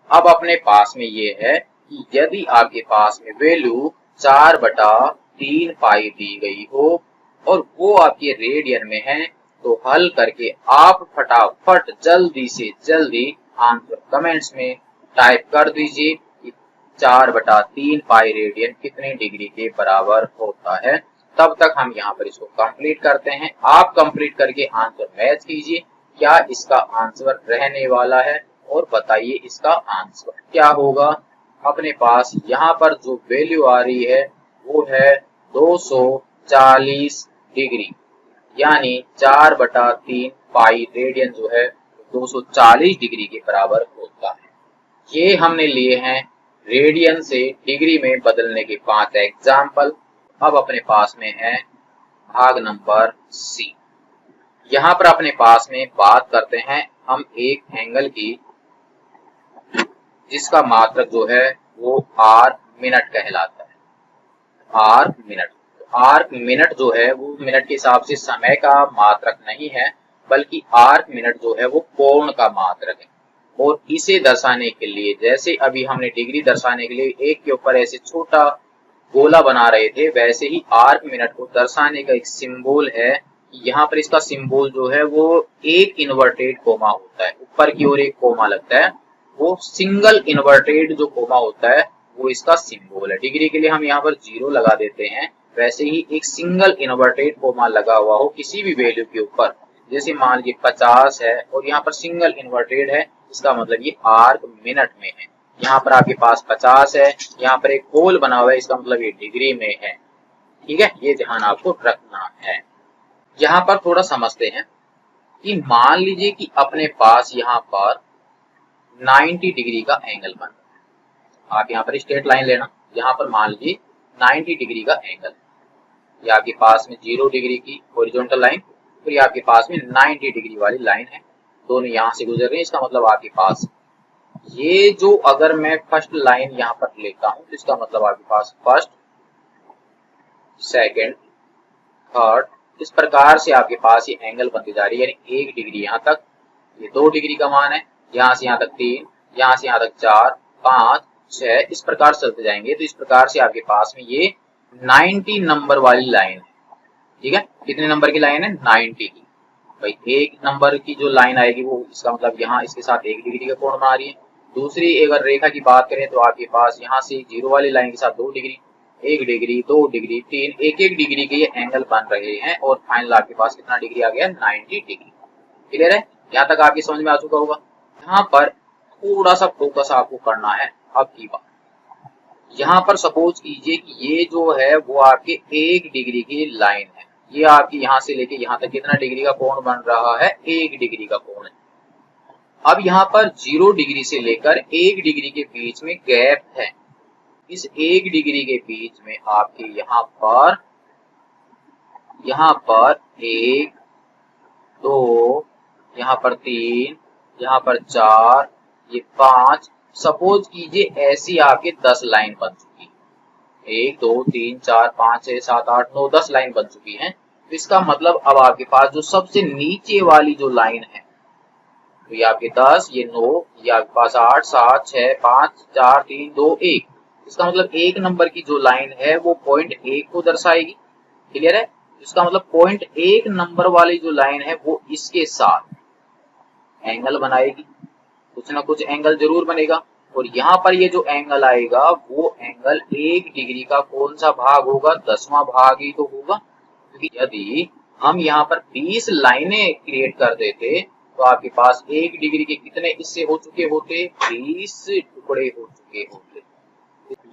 Speaker 1: अब अपने पास में ये है कि यदि आपके पास में वैल्यू 4/3 पाई दी गई हो और वो आपके रेडियन में है तो हल करके आप फटाफट जल्दी से जल्दी आंसर कमेंट्स में टाइप कर दीजिए कि 4/3 पाई रेडियन कितने डिग्री के बराबर होता है। तब तक हम यहाँ पर इसको कंप्लीट करते हैं। आप कंप्लीट करके आंसर मैच कीजिए, क्या इसका आंसर रहने वाला है और बताइए इसका आंसर क्या होगा। अपने पास यहाँ पर जो वैल्यू आ रही है वो है 240 डिग्री, यानी 4/3 पाई रेडियन जो है 240 डिग्री के बराबर होता है। ये हमने लिए हैं रेडियन से डिग्री में बदलने के 5 एग्जाम्पल। अब अपने पास में है भाग नंबर सी। यहाँ पर अपने पास में बात करते हैं हम एक एंगल की जिसका मात्रक जो है वो आर्क मिनट कहलाता है। आर्क मिनट, आर्क मिनट जो है वो मिनट के हिसाब से समय का मात्रक नहीं है, बल्कि आर्क मिनट जो है वो कोण का मात्रक है। और इसे दर्शाने के लिए, जैसे अभी हमने डिग्री दर्शाने के लिए एक के ऊपर ऐसे छोटा गोला बना रहे थे, वैसे ही आर्क मिनट को दर्शाने का एक सिंबल है। यहाँ पर इसका सिंबल जो है वो एक इन्वर्टेड कोमा होता है, ऊपर की ओर एक कोमा लगता है, वो सिंगल इन्वर्टेड जो कोमा होता है वो इसका सिंबल है। डिग्री के लिए हम यहाँ पर 0 लगा देते हैं, वैसे ही एक सिंगल इन्वर्टेड कोमा लगा हुआ हो किसी भी वैल्यू के ऊपर, जैसे मान लीजिए 50 है और यहाँ पर सिंगल इन्वर्टेड है, इसका मतलब ये आर्क मिनट में है। यहाँ पर आपके पास 50 है, यहाँ पर एक होल बना हुआ है, इसका मतलब ये डिग्री में है। ठीक है, ये ध्यान आपको रखना है। यहाँ पर थोड़ा समझते हैं कि मान लीजिए कि अपने पास यहाँ पर 90 डिग्री का एंगल बन रहा है। आप यहाँ पर स्ट्रेट लाइन लेना, यहाँ पर मान लीजिए 90 डिग्री का एंगल, ये आपके पास में 0 डिग्री की हॉरिजॉन्टल लाइन और ये आपके पास में 90 डिग्री वाली लाइन है, दोनों यहाँ से गुजर रहे हैं। इसका मतलब आपके पास ये जो, अगर मैं फर्स्ट लाइन यहाँ पर लेता हूं तो इसका मतलब आपके पास फर्स्ट, सेकंड, थर्ड, इस प्रकार से आपके पास ये एंगल बनती जा रही है। यानी 1 डिग्री यहाँ तक, ये 2 डिग्री का मान है, यहाँ से यहाँ तक 3, यहाँ से यहाँ तक 4, 5, 6, इस प्रकार चलते जाएंगे। तो इस प्रकार से आपके पास में ये 90 नंबर वाली लाइन है। ठीक है, कितने नंबर की लाइन है, 90 की। भाई 1 नंबर की जो लाइन आएगी वो, इसका मतलब यहाँ इसके साथ 1 डिग्री का कोण बना रही है। दूसरी अगर रेखा की बात करें तो आपके पास यहाँ से 0 वाली लाइन के साथ 2 डिग्री, 1 डिग्री, 2 डिग्री, 3, 1-1 डिग्री के ये एंगल बन रहे हैं और फाइनल आपके पास कितना डिग्री आ गया, 90 डिग्री। क्लियर है, यहाँ तक आपकी समझ में आ चुका होगा। यहाँ पर थोड़ा सा फोकस आपको करना है। अब की बात, यहाँ पर सपोज कीजिए कि ये जो है वो आपके 1 डिग्री की लाइन है। ये आपकी यहाँ से लेके यहाँ तक कितना डिग्री का कोण बन रहा है, 1 डिग्री का कोण है। अब यहाँ पर 0 डिग्री से लेकर 1 डिग्री के बीच में गैप है। इस 1 डिग्री के बीच में आपके यहाँ पर 1, 2, यहाँ पर 3, यहाँ पर 4, ये 5, सपोज कीजिए ऐसी आपके 10 लाइन बन चुकी है। 1, 2, 3, 4, 5, 6, 7, 8, 9, 10 लाइन बन चुकी है। तो इसका मतलब अब आपके पास जो सबसे नीचे वाली जो लाइन है, तो ये आपके 10, ये 9, ये आपके पास 8, 7, 6, 5, 4, 3, 2, 1। इसका मतलब 1 नंबर की जो लाइन है वो पॉइंट 1 को दर्शाएगी। क्लियर है? इसका मतलब पॉइंट 1 नंबर वाली जो लाइन है वो इसके साथ एंगल बनाएगी, कुछ ना कुछ एंगल जरूर बनेगा। और यहाँ पर ये जो एंगल आएगा वो एंगल 1 डिग्री का कौन सा भाग होगा, 10वां भाग ही तो होगा। क्योंकि यदि हम यहाँ पर 20 लाइनें क्रिएट कर देते तो आपके पास 1 डिग्री के कितने हिस्से हो चुके होते, 20 टुकड़े हो चुके होते।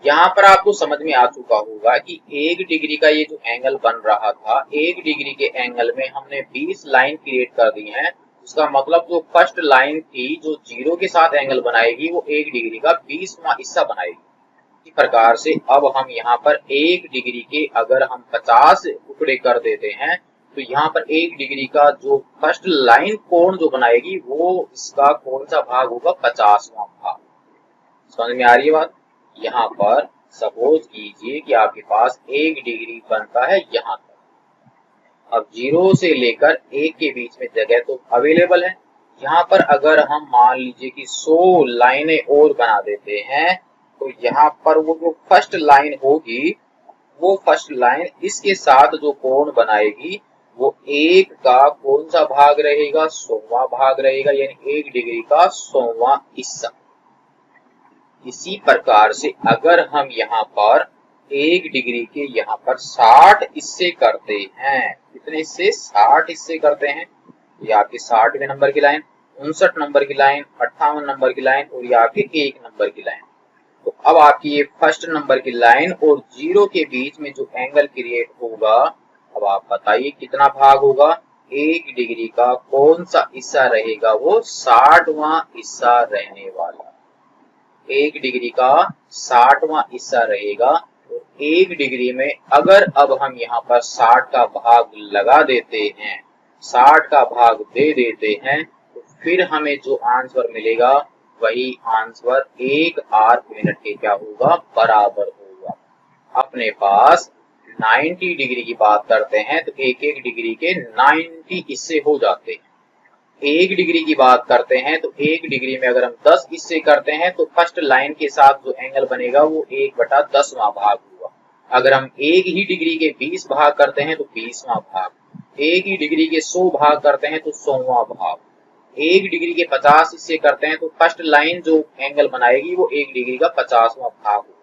Speaker 1: यहाँ पर आपको समझ में आ चुका होगा कि 1 डिग्री का ये जो एंगल बन रहा था, 1 डिग्री के एंगल में हमने 20 लाइन क्रिएट कर दी हैं। उसका मतलब जो फर्स्ट लाइन थी जो 0 के साथ एंगल बनाएगी वो 1 डिग्री का 20वां हिस्सा बनाएगी। इसी प्रकार से अब हम यहाँ पर 1 डिग्री के अगर हम 50 टुकड़े कर देते हैं तो यहाँ पर 1 डिग्री का जो फर्स्ट लाइन कोण जो बनाएगी वो इसका कौन सा भाग होगा, 50वां भाग। समझ में आ रही है बात? यहाँ पर सपोज कीजिए कि आपके पास 1 डिग्री बनता है यहाँ तक। अब 0 से लेकर 1 के बीच में जगह तो अवेलेबल है। यहाँ पर अगर हम मान लीजिए कि 100 लाइनें और बना देते हैं तो यहाँ पर वो जो फर्स्ट लाइन होगी वो फर्स्ट लाइन इसके साथ जो कोण बनाएगी वो 1 का कौन सा भाग रहेगा, 100वां भाग रहेगा, यानी 1 डिग्री का 100वां हिस्सा। इसी प्रकार से अगर हम यहाँ पर 1 डिग्री के यहाँ पर 60 हिस्से करते हैं, कितने हिस्से, 60 हिस्से करते हैं, ये आपके 60वें नंबर की लाइन, 59 नंबर की लाइन, 58 नंबर की लाइन और ये आपके 1 नंबर की लाइन। तो अब आपकी ये फर्स्ट नंबर की लाइन और 0 के बीच में जो एंगल क्रिएट होगा, अब आप बताइए कितना भाग होगा। 1 डिग्री का कौन सा हिस्सा रहेगा, वो 60वां हिस्सा रहने वाला। 1 डिग्री का 60वां हिस्सा रहेगा। और 1 डिग्री में अगर अब हम यहाँ पर 60 का भाग लगा देते हैं, 60 का भाग दे देते हैं, तो फिर हमें जो आंसर मिलेगा वही आंसर 1 आर्क मिनट के क्या होगा, बराबर होगा। अपने पास 90 डिग्री की बात करते हैं तो 1 डिग्री के 90 हिस्से हो जाते हैं। 1 डिग्री की बात करते हैं तो 1 डिग्री में अगर हम 10 हिस्से करते हैं तो फर्स्ट लाइन के साथ जो एंगल बनेगा वो 1/10वां भाग होगा। अगर हम 1 ही डिग्री के 20 भाग करते हैं तो 20वां भाग, 1 ही डिग्री के 100 भाग करते हैं तो 100वां भाग, 1 डिग्री के 50 हिस्से करते हैं तो फर्स्ट लाइन जो एंगल बनाएगी वो 1 डिग्री का 50वां भाग होगा।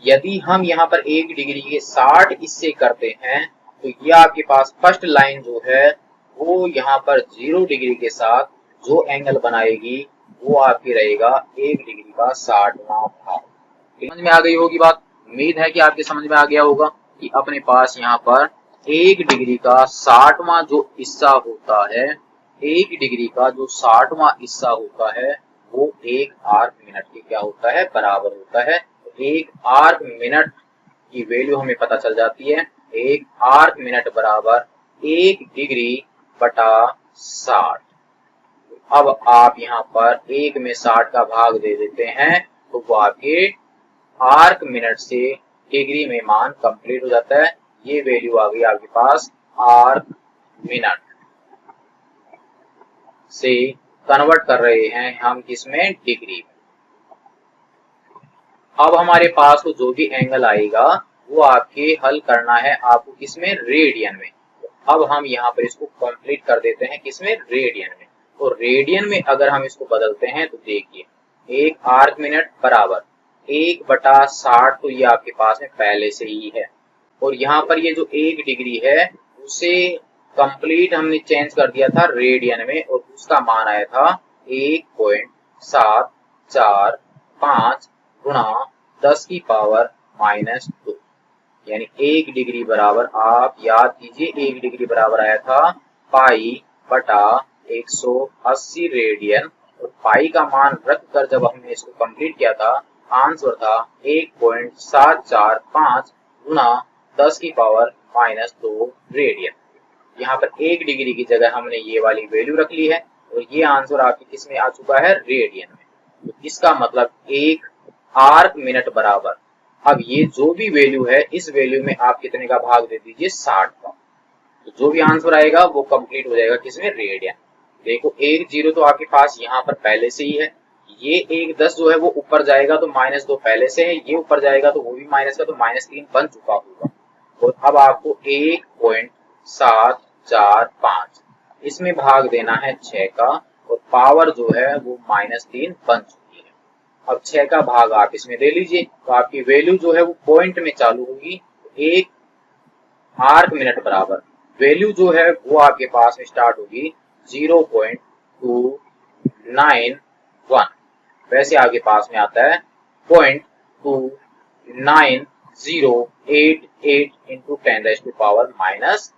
Speaker 1: यदि हम यहाँ पर 1 डिग्री के 60 हिस्से करते हैं तो ये आपके पास फर्स्ट लाइन जो है वो यहाँ पर 0 डिग्री के साथ जो एंगल बनाएगी वो आपकी रहेगा 1 डिग्री का 60वां भाग। समझ में आ गई होगी बात? उम्मीद है कि आपके समझ में आ गया होगा कि अपने पास यहाँ पर 1 डिग्री का 60वां जो हिस्सा होता है, 1 डिग्री का जो 60वां हिस्सा होता है वो 1 आर्क मिनट के क्या होता है, बराबर होता है। 1 आर्क मिनट की वैल्यू हमें पता चल जाती है, 1 आर्क मिनट बराबर 1 डिग्री बटा 60। अब आप यहाँ पर 1 में 60 का भाग दे देते हैं तो वो आपके आर्क मिनट से डिग्री में मान कंप्लीट हो जाता है। ये वैल्यू आ गई आपके पास आर्क मिनट से कन्वर्ट कर रहे हैं हम किसमें, डिग्री में। अब हमारे पास तो जो भी एंगल आएगा वो आपके हल करना है आपको किसमें, रेडियन में। अब हम यहाँ पर इसको कंप्लीट कर देते हैं किसमें, रेडियन में। और रेडियन में अगर हम इसको बदलते हैं तो देखिए 1 आर्क मिनट बराबर 1/60, तो ये आपके पास में पहले से ही है। और यहाँ पर ये जो 1 डिग्री है उसे कंप्लीट हमने चेंज कर दिया था रेडियन में और उसका मान आया था 1.745 गुणा 10 की पावर -2। यानी 1 डिग्री बराबर, आप याद कीजिए, 1 डिग्री बराबर आया था पाई बटा 180 रेडियन। और पाई का मान रख कर जब हमने इसको कंप्लीट किया था, आंसर था 1.745 गुना 10 की पावर माइनस 2 रेडियन। यहाँ पर 1 डिग्री की जगह हमने ये वाली वैल्यू रख ली है और ये आंसर आपकी किस में आ चुका है, रेडियन में। तो इसका मतलब 1 आर्क मिनट बराबर, अब ये जो भी वैल्यू है इस वैल्यू में आप कितने का भाग दे दीजिए, 60 का। तो जो भी आंसर आएगा वो कंप्लीट हो जाएगा किसमें, रेडियन। देखो 1 0 तो आपके पास यहाँ पर पहले से ही है, ये 1 10 जो है वो ऊपर जाएगा तो -2 पहले से है, ये ऊपर जाएगा तो वो भी माइनस का, तो -3 बन चुका होगा। और अब आपको 1.745 इसमें भाग देना है 6 का, और पावर जो है वो -3 बन चुकी है। अब 6 का भाग आप इसमें दे लीजिए, तो आपकी वैल्यू जो है वो पॉइंट में चालू होगी। 1 आर्क मिनट बराबर वैल्यू जो है वो आपके पास में स्टार्ट होगी 0.291, वैसे आपके पास में आता है 0.29088 इंटू 10⁻³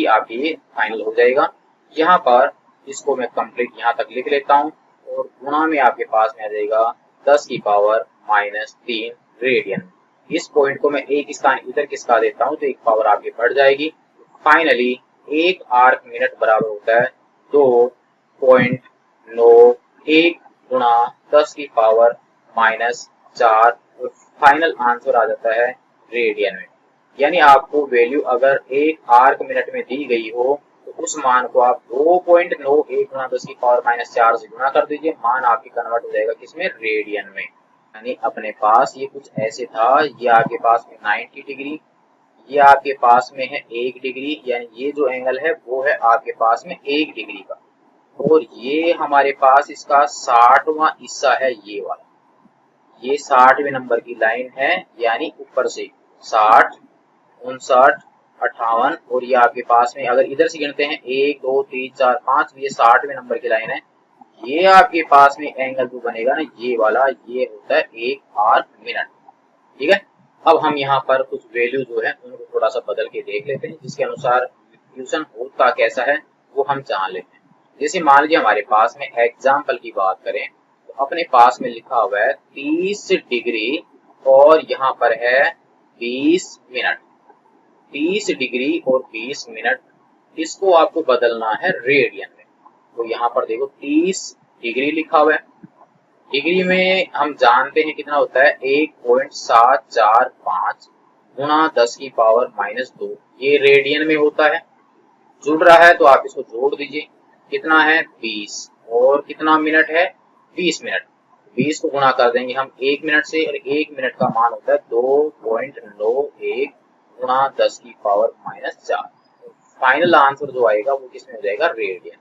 Speaker 1: आपकी फाइनल हो जाएगा। यहाँ पर इसको मैं कंप्लीट यहाँ तक लिख लेता हूँ, और गुणा में आपके पास में आ जाएगा 10⁻³ रेडियन। इस पॉइंट को मैं एक स्थान इधर किसका देता हूँ तो एक पावर आपकी बढ़ जाएगी। फाइनली 1 आर्क मिनट बराबर होता है 2.91 गुणा 10⁻⁴ और फाइनल आंसर आ जाता है रेडियन में। यानी आपको वैल्यू अगर 1 आर्क मिनट में दी गई हो तो उस मान को आप 2.91 गुणा 10⁻⁴ से गुणा कर दीजिए, मान आपकी कन्वर्ट हो जाएगा किसमें, रेडियन में। यानी अपने पास ये कुछ ऐसे था, ये आपके पास में 90 डिग्री, ये आपके पास में है 1 डिग्री, यानी ये जो एंगल है वो है आपके पास में 1 डिग्री का, और ये हमारे पास इसका 60वां हिस्सा है, ये वाला, ये 60वें नंबर की लाइन है, यानी ऊपर से 60 59 58, और ये आपके पास में अगर इधर से गिनते हैं 1 2 3 4 5, ये 60वें नंबर की लाइन है। ये आपके पास में एंगल जो बनेगा ना, ये वाला, ये होता है 1 आर्क मिनट। ठीक है, अब हम यहाँ पर कुछ वैल्यू जो है उनको थोड़ा सा बदल के देख लेते हैं, जिसके अनुसार ट्यूशन होता कैसा है वो हम जान लेते हैं। जैसे मान लीजिए हमारे पास में एग्जाम्पल की बात करें तो अपने पास में लिखा हुआ है 30 डिग्री और यहाँ पर है 20 मिनट। 30 डिग्री और 20 मिनट, इसको आपको बदलना है रेडियन में। तो यहाँ पर देखो 30 डिग्री लिखा हुआ है, डिग्री में हम जानते हैं कितना होता है, 1.745 गुणा 10⁻⁻², ये रेडियन में होता है। जुड़ रहा है तो आप इसको जोड़ दीजिए, कितना है 20, और कितना मिनट है 20 मिनट। 20 को गुणा कर देंगे हम 1 मिनट से, और 1 मिनट का मान होता है 2.91 गुणा 10⁻⁴। फाइनल आंसर जो आएगा वो किसमें हो जाएगा, रेडियन।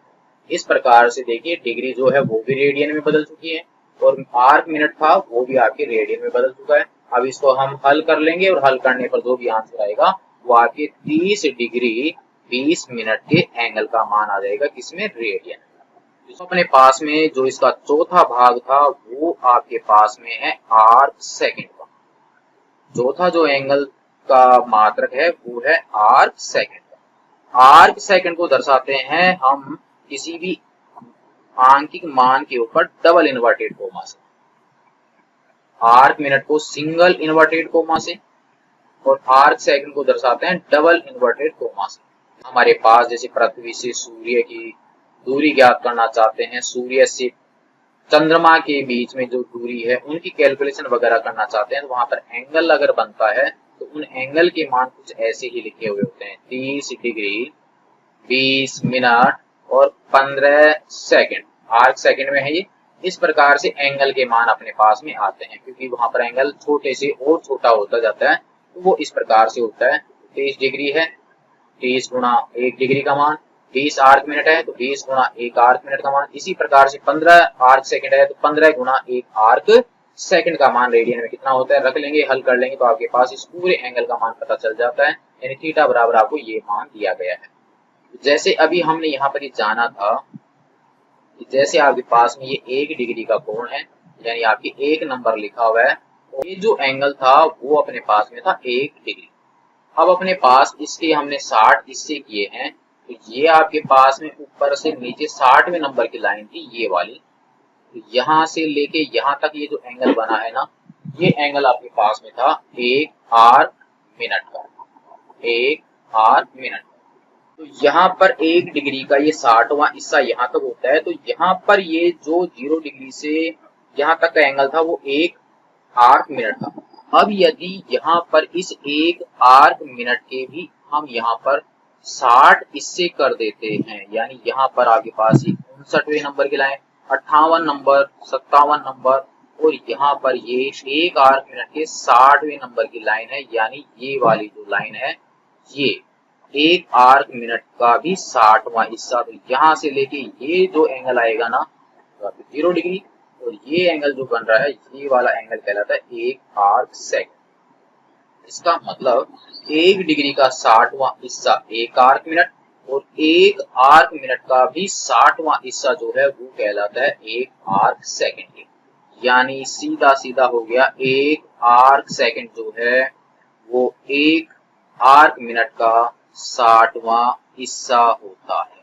Speaker 1: इस प्रकार से देखिए डिग्री जो है वो भी रेडियन में बदल चुकी है, और आर्क मिनट था वो भी आपके रेडियन में बदल चुका है। अब इसको हम हल कर लेंगे, और हल करने पर जो भी आंसर आएगा वो आपके 30 डिग्री 20 मिनट के एंगल का मान आ जाएगा किसमें, रेडियन। तो अपने पास में जो इसका चौथा भाग था वो आपके पास में है आर्क सेकंड का। चौथा जो एंगल का मात्रक है वो है आर्क सेकंड का। आर्क सेकंड को दर्शाते हैं हम किसी भी आंकिक मान के ऊपर डबल इन्वर्टेड कोमा से, आर्क मिनट को सिंगल इन्वर्टेड कोमा से, और आर्क सेकंड को दर्शाते हैं डबल इन्वर्टेड कोमा से। हमारे पास जैसे पृथ्वी से सूर्य की दूरी ज्ञात करना चाहते हैं, सूर्य से चंद्रमा के बीच में जो दूरी है उनकी कैलकुलेशन वगैरह करना चाहते हैं, तो वहां पर एंगल अगर बनता है तो उन एंगल के मान कुछ ऐसे ही लिखे हुए होते हैं, 30 डिग्री 20 मिनट और 15 सेकंड, आर्क सेकंड में है ये। इस प्रकार से एंगल के मान अपने पास में आते हैं, क्योंकि वहां पर एंगल छोटे से और छोटा होता जाता है, तो वो इस प्रकार से होता है। 30 डिग्री है, 30 गुणा 1 डिग्री का मान, 20 आर्क मिनट है तो 20 गुणा 1 आर्क मिनट का मान। इसी प्रकार से 15 आर्क सेकंड है तो 15 गुणा 1 आर्क सेकंड का मान रेडियन में कितना होता है, रख लेंगे, हल कर लेंगे तो आपके पास इस पूरे एंगल का मान पता चल जाता है। यानी थीटा बराबर आपको ये मान दिया गया है। जैसे अभी हमने यहाँ पर ये जाना था कि जैसे आपके पास में ये 1 डिग्री का कोण है, यानी आपकी 1 नंबर लिखा हुआ है, और ये जो एंगल था वो अपने पास में था 1 डिग्री। अब अपने पास इसके हमने 60 इससे किए हैं, तो ये आपके पास में ऊपर से नीचे 60वें नंबर की लाइन थी ये वाली। तो यहाँ से लेके यहाँ तक ये जो एंगल बना है ना, ये एंगल आपके पास में था 1 आर्क मिनट का, 1 आर्क मिनट। तो यहाँ पर 1 डिग्री का ये 60वां हिस्सा यहाँ तक होता है, तो यहाँ पर ये जो 0 डिग्री से यहाँ तक का एंगल था वो 1 आर्क मिनट था। अब यदि यहाँ पर इस 1 आर्क मिनट के भी हम यहाँ पर 60 इससे कर देते हैं, यानी यहाँ पर आपके पास 59वें नंबर की लाइन, 58 नंबर, 57 नंबर, और यहाँ पर ये 1 आर्क मिनट के 60वें नंबर की लाइन है, यानी ये वाली जो लाइन है ये 1 आर्क मिनट का भी 60वां हिस्सा। तो यहाँ से लेके ये जो एंगल आएगा ना, तो 0 डिग्री, और ये एंगल जो बन रहा है ये वाला एंगल कहलाता है 1 आर्क सेकंड। इसका मतलब 1 डिग्री का 60वां हिस्सा 1 आर्क मिनट, और 1 आर्क मिनट का भी 60वां हिस्सा जो है वो कहलाता है 1 आर्क सेकंड। यानी सीधा सीधा हो गया 1 आर्क सेकंड जो है वो 1 आर्क मिनट का 60वां हिस्सा होता है।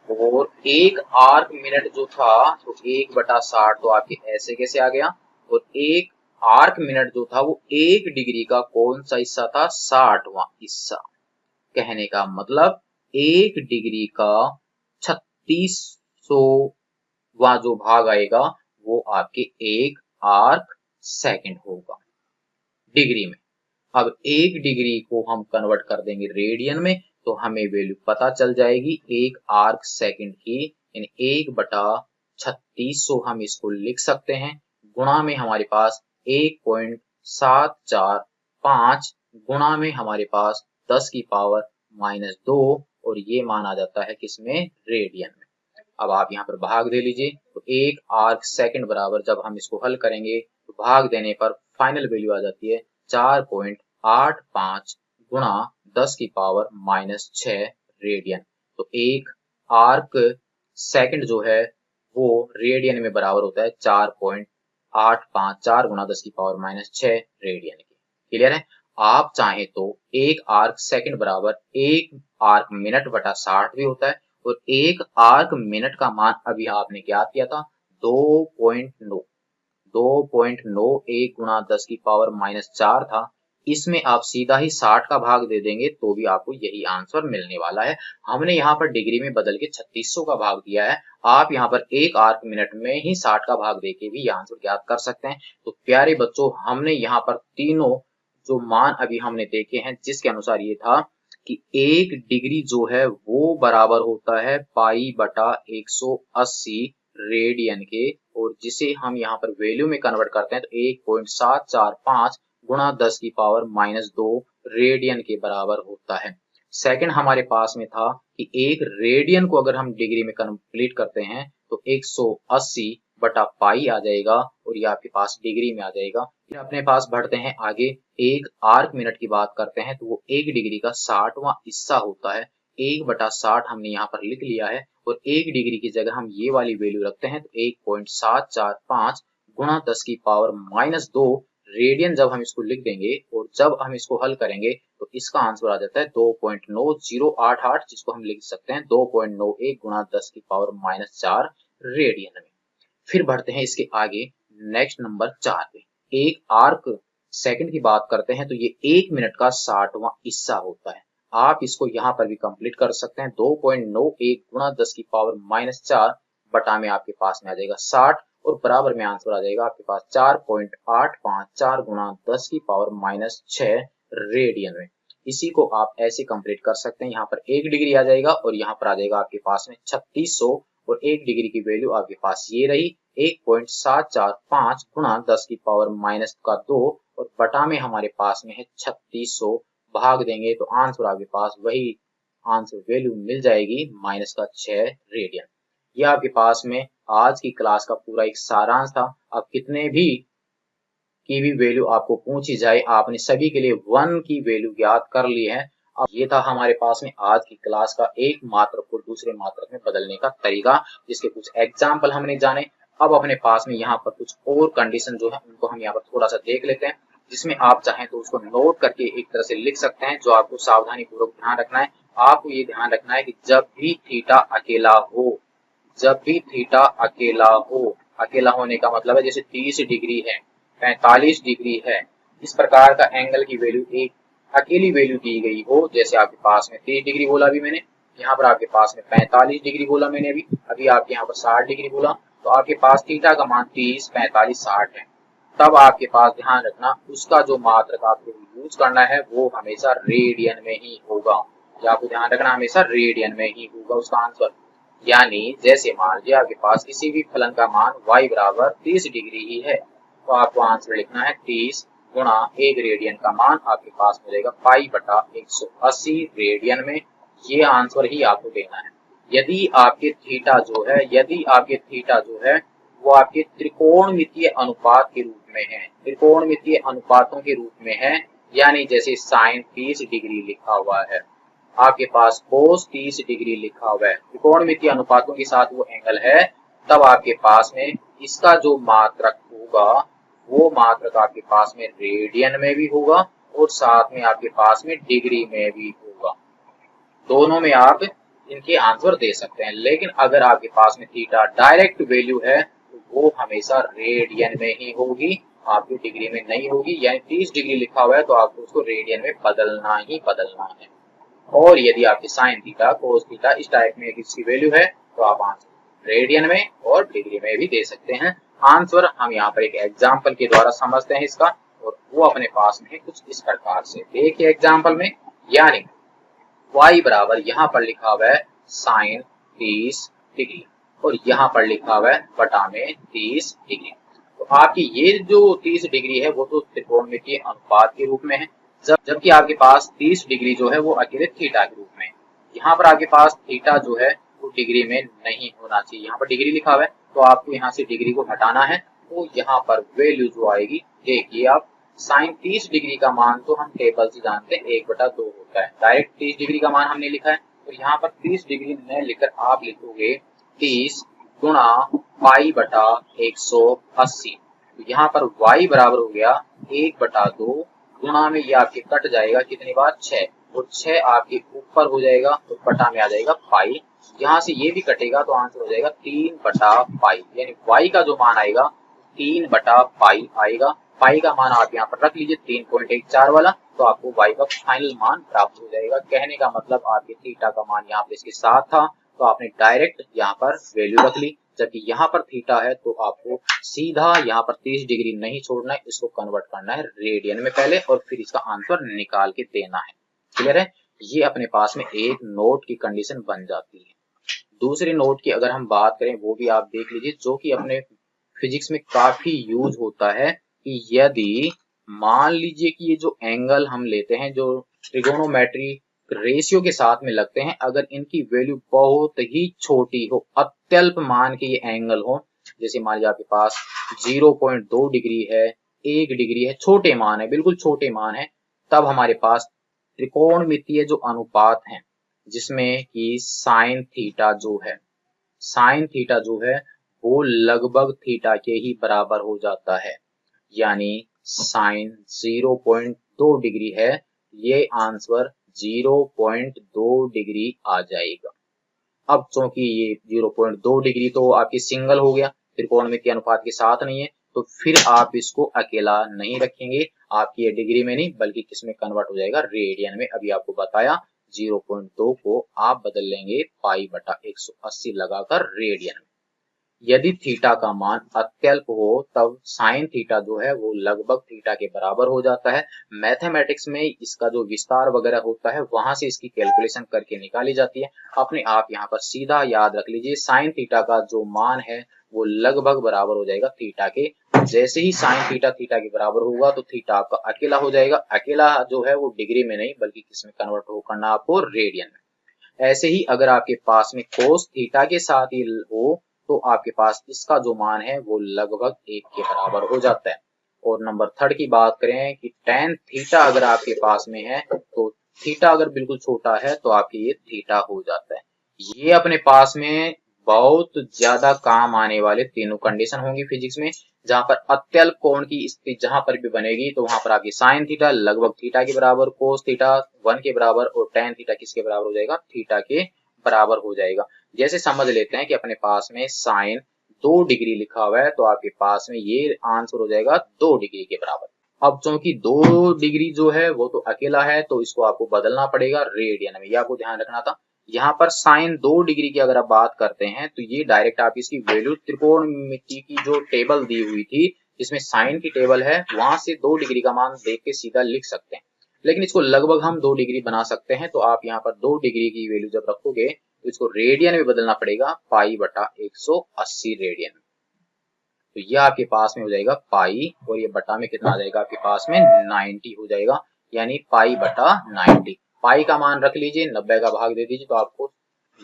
Speaker 1: और 1 आर्क मिनट जो था तो 1/60 तो आपके ऐसे कैसे आ गया, और 1 आर्क मिनट जो था वो 1 डिग्री का कौन सा हिस्सा था, 60वां हिस्सा। कहने का मतलब 1 डिग्री का 3600वां जो भाग आएगा वो आपके 1 आर्क सेकंड होगा डिग्री में। अब 1 डिग्री को हम कन्वर्ट कर देंगे रेडियन में, तो हमें वैल्यू पता चल जाएगी 1 आर्क सेकंड की, यानी 1/3600 हम इसको लिख सकते हैं। गुणा में हमारे पास 1.745 गुणा में हमारे पास 10 की पावर -2, और ये मान आ जाता है किसमें, रेडियन में। अब आप यहाँ पर भाग दे लीजिए, तो 1 आर्क सेकंड बराबर जब हम इसको हल करेंगे तो भाग देने पर फाइनल वैल्यू आ जाती है 4.85 गुणा 10 की पावर -6 रेडियन। तो 1 आर्क सेकंड जो है वो रेडियन में बराबर होता है 4.85, 4 गुणा 10 की पावर -6 रेडियन की। क्लियर है। आप चाहें तो 1 आर्क सेकंड बराबर 1 आर्क मिनट बटा 60 भी होता है, और 1 आर्क मिनट का मान अभी आपने क्या किया था, 2.9, 2.91 गुणा 10 की पावर -4 था। इसमें आप सीधा ही 60 का भाग दे देंगे तो भी आपको यही आंसर मिलने वाला है। हमने यहाँ पर डिग्री में बदल के 3600 का भाग दिया है। आप यहाँ पर 1 आर्क मिनट में ही 60 का भाग देके भी आंसर ज्ञात कर सकते हैं। तो प्यारे बच्चों, हमने यहाँ पर तीनों जो मान अभी हमने देखे हैं, जिसके अनुसार ये था कि 1 डिग्री जो है वो बराबर होता है π/180 रेडियन के, और जिसे हम यहाँ पर वैल्यू में कन्वर्ट करते हैं तो 1.745 गुणा 10 की पावर -2 रेडियन के बराबर होता है। सेकंड हमारे पास में था कि 1 रेडियन को अगर हम डिग्री में कंप्लीट करते हैं तो 180 बटा पाई आ जाएगा, और ये आपके पास डिग्री में आ जाएगा। फिर अपने पास बढ़ते हैं आगे, 1 आर्क मिनट की बात करते हैं तो वो 1 डिग्री का 60वां हिस्सा होता है। 1/60 हमने यहाँ पर लिख लिया है, और 1 डिग्री की जगह हम ये वाली वैल्यू रखते हैं तो 1.745 गुणा 10 की पावर -2 रेडियन जब हम इसको लिख देंगे, और जब हम इसको हल करेंगे तो इसका आंसर आ जाता है 2.9088, जिसको हम लिख सकते हैं 2.91 गुणा 10 की पावर -4 रेडियन में। फिर बढ़ते हैं इसके आगे नेक्स्ट नंबर 4 पे। 1 आर्क सेकंड की बात करते हैं तो ये 1 मिनट का 60वां हिस्सा होता है। आप इसको यहाँ पर भी कंप्लीट कर सकते हैं। 2.91 गुणा 10 की पावर -4 बटा में आपके पास में आ जाएगा 60, और बराबर में आंसर आ जाएगा आपके पास 4.854 गुणा 10 की पावर -6 रेडियन में। इसी को आप ऐसे कंप्लीट कर सकते हैं। यहाँ पर 1 डिग्री आ जाएगा, और यहाँ पर आ जाएगा आपके पास में 3600, और 1 डिग्री की वैल्यू आपके पास ये रही 1.745 गुणा 10 की पावर -2, और बटा में हमारे पास में है 3600। भाग देंगे तो आंसर आपके पास वही आंसर वैल्यू मिल जाएगी -6 रेडियन। यह आपके पास में आज की क्लास का पूरा एक सारांश था। अब कितने भी की भी वैल्यू आपको पूछी जाए, आपने सभी के लिए 1 की वैल्यू ज्ञात कर ली है। अब ये था हमारे पास में आज की क्लास का एक मात्रक को दूसरे मात्रक में बदलने का तरीका, जिसके कुछ एग्जाम्पल हमने जाने। अब अपने पास में यहाँ पर कुछ और कंडीशन जो है उनको हम यहाँ पर थोड़ा सा देख लेते हैं। जिसमें आप चाहें तो उसको नोट करके एक तरह से लिख सकते हैं। जो आपको सावधानी पूर्वक ध्यान रखना है, आपको ये ध्यान रखना है कि जब भी थीटा अकेला हो, जब भी थीटा अकेला हो, अकेला होने का मतलब है जैसे 30 डिग्री है, 45 डिग्री है, इस प्रकार का एंगल की वैल्यू एक अकेली वैल्यू दी गई हो, जैसे आपके पास में 30 डिग्री बोला अभी मैंने, यहाँ पर आपके पास में 45 डिग्री बोला मैंने अभी आपके यहाँ पर 60 डिग्री बोला, तो आपके पास थीटा का मान 30, 45, 60 है। तब आपके पास ध्यान रखना उसका जो मात्रक आपको यूज करना है वो हमेशा रेडियन में ही होगा। ये आपको ध्यान रखना हमेशा रेडियन में ही होगा उसका आंसर। यानी जैसे मान लीजिए आपके पास किसी भी फलन का मान y बराबर 30 डिग्री ही है, तो आपको आंसर लिखना है 30 गुणा 1 रेडियन का मान आपके पास मिलेगा पाई बटा 180 रेडियन में। ये आंसर ही आपको देना है। यदि आपके थीटा जो है वो आपके त्रिकोणमितीय अनुपात के रूप में है, त्रिकोणमितीय अनुपातों के रूप में है, यानी जैसे साइन 30 डिग्री लिखा हुआ है, आपके पास कोस 30 डिग्री लिखा हुआ है, त्रिकोणमितीय अनुपातों के साथ वो एंगल है, तब आपके पास में इसका जो मात्रक होगा वो मात्रक आपके पास में रेडियन में भी होगा और साथ में आपके पास में डिग्री में भी होगा। दोनों में आप इनके आंसर दे सकते हैं। लेकिन अगर आपके पास में थीटा डायरेक्ट वैल्यू है तो वो हमेशा रेडियन में ही होगी, आपकी डिग्री में नहीं होगी। यानी 30 डिग्री लिखा हुआ है तो आपको उसको रेडियन में बदलना ही बदलना है। और यदि आपकी साइन थीटा, कोस थीटा इस टाइप में इसकी वैल्यू है तो आप आंसर रेडियन में और डिग्री में भी दे सकते हैं। आंसर हम यहाँ पर एक एग्जाम्पल के द्वारा समझते हैं इसका, और वो अपने पास में है कुछ इस प्रकार से। देखिए एग्जाम्पल में, यानी y बराबर यहाँ पर लिखा हुआ है साइन 30 डिग्री और यहाँ पर लिखा हुआ है बटा में 30 डिग्री। तो आपकी ये जो 30 डिग्री है वो तो त्रिकोणमितीय अनुपात के रूप में है, जबकि आपके पास 30 डिग्री जो है वो अकेले थीटा के रूप में है। यहाँ पर आपके पास थीटा जो है वो डिग्री में नहीं होना चाहिए, यहाँ पर डिग्री लिखा हुआ है तो आपको यहाँ से डिग्री को हटाना है। तो यहाँ पर वैल्यू जो आएगी, देखिए आप, साइन 30 डिग्री का मान तो हम टेबल से जानते हैं 1/2 होता है, डायरेक्ट 30 डिग्री का मान हमने लिखा है, तो यहाँ पर 30 डिग्री न लिखकर आप लिखोगे 30 गुणा पाई बटा 180। तो यहाँ पर y बराबर हो गया 1/2 गुणा में ये आपके कट जाएगा कितनी बार, 6, और 6 आपके ऊपर हो जाएगा और बटा में आ जाएगा पाई। यहाँ से ये भी कटेगा तो आंसर हो जाएगा 3/पाई, यानी y का जो मान आएगा 3/पाई आएगा। पाई का मान आप यहाँ पर रख लीजिए 3.14 वाला, तो आपको y का फाइनल मान प्राप्त हो जाएगा। कहने का मतलब आपके थीटा का मान यहाँ पर इसके साथ था तो आपने डायरेक्ट यहाँ पर वैल्यू रख ली, जबकि यहाँ पर थीटा है तो आपको सीधा यहाँ पर 30 डिग्री नहीं छोड़ना है, इसको कन्वर्ट करना है रेडियन में पहले और फिर इसका आंसर निकाल के देना है। क्लियर है? ये अपने पास में एक नोट की कंडीशन बन जाती है। दूसरी नोट की अगर हम बात करें वो भी आप देख लीजिए, जो कि अपने फिजिक्स में काफी यूज होता है कि यदि मान लीजिए कि ये जो एंगल हम लेते हैं जो ट्रिगोनोमेट्री रेशियो के साथ में लगते हैं, अगर इनकी वैल्यू बहुत ही छोटी हो, अत्यल्प मान के ये एंगल हो, जैसे मान लीजिए आपके पास 0.2 डिग्री है, 1 डिग्री है, छोटे मान है, बिल्कुल छोटे मान है, तब हमारे पास त्रिकोणमितीय जो अनुपात है जिसमें कि साइन थीटा जो है वो लगभग थीटा के ही बराबर हो जाता है। यानी साइन 0.2 डिग्री है, ये आंसर 0.2 डिग्री आ जाएगा। अब चूंकि ये 0.2 डिग्री तो आपकी सिंगल हो गया, त्रिकोणमितीय अनुपात के साथ नहीं है, तो फिर आप इसको अकेला नहीं रखेंगे, आपकी ये डिग्री में नहीं बल्कि किसमें कन्वर्ट हो जाएगा, रेडियन में। अभी आपको बताया 0.2 को आप बदल लेंगे पाई बटा 180 लगाकर रेडियन में। यदि थीटा का मान अत्यल्प हो तब साइन थीटा जो है वो लगभग थीटा के बराबर हो जाता है। मैथमेटिक्स में इसका जो विस्तार वगैरह होता है वहां से इसकी कैलकुलेशन करके निकाली जाती है। अपने आप यहाँ पर सीधा याद रख लीजिए, साइन थीटा का जो मान है वो लगभग बराबर हो जाएगा थीटा के। जैसे ही साइन थीटा थीटा के बराबर होगा तो थीटा आपका अकेला हो जाएगा। अकेला जो है वो डिग्री में नहीं बल्कि किसमें कन्वर्ट हो करना आपको, रेडियन में। ऐसे ही अगर आपके पास में कोस थीटा के साथ ही हो तो आपके पास इसका जो मान है वो लगभग 1 के बराबर हो जाता है। और नंबर 3 की बात करें कि टेन थीटा अगर आपके पास में है तो थीटा अगर बिल्कुल छोटा है तो आपके ये थीटा हो जाता है। ये अपने पास में बहुत ज्यादा काम आने वाले तीनों कंडीशन होंगी फिजिक्स में, जहां पर अत्यल्प कोण की स्थिति जहां पर भी बनेगी तो वहां पर आपकी साइन थीटा लगभग थीटा के बराबर, कोस थीटा 1 के बराबर और टेन थीटा किसके बराबर हो जाएगा, थीटा के बराबर हो जाएगा। जैसे समझ लेते हैं कि अपने पास में साइन 2 डिग्री लिखा हुआ है तो आपके पास में ये आंसर हो जाएगा 2 डिग्री के बराबर। अब चूंकि 2 डिग्री जो है वो तो अकेला है तो इसको आपको बदलना पड़ेगा रेडियन में, ये आपको ध्यान रखना था। यहाँ पर साइन 2 डिग्री की अगर आप बात करते हैं तो ये डायरेक्ट आप इसकी वैल्यू त्रिकोणमिति की जो टेबल दी हुई थी जिसमें साइन की टेबल है वहां से 2 डिग्री का मान देख के सीधा लिख सकते हैं, लेकिन इसको लगभग हम 2 डिग्री बना सकते हैं। तो आप यहाँ पर 2 डिग्री की वैल्यू जब रखोगे तो इसको रेडियन में बदलना पड़ेगा, पाई बटा 180 रेडियन। तो ये आपके पास में हो जाएगा पाई और ये बटा में कितना आ जाएगा आपके पास में 90 हो जाएगा, यानी पाई बटा 90। पाई का मान रख लीजिए, 90 का भाग दे दीजिए तो आपको